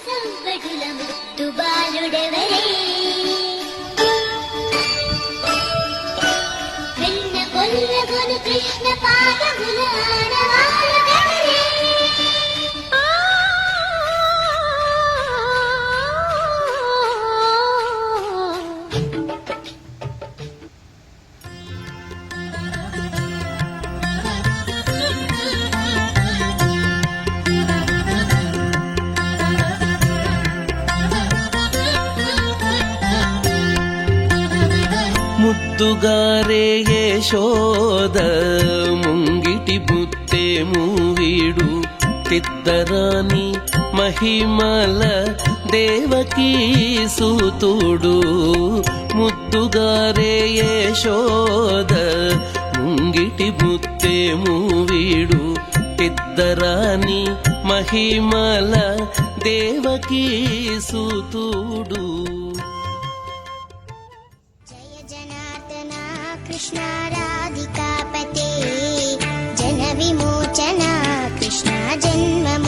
సంపడుల ముద్దు బాలుడెవరే వెన్న కొల్లగొను కృష్ణ పాదముల ఆడవాడెవరే ముద్దుగారే యశోద ముంగిటి బుత్తే మూవీడు తిద్దరాని మహిమల దేవకీ సూతుడు ముద్దుగారే యశోద ముంగిటి బుత్తే మూవీడు తిద్దరాని మహిమల దేవకీ సూతుడు. कृष्ण राधिकापते जन विमोचना कृष्ण जन्म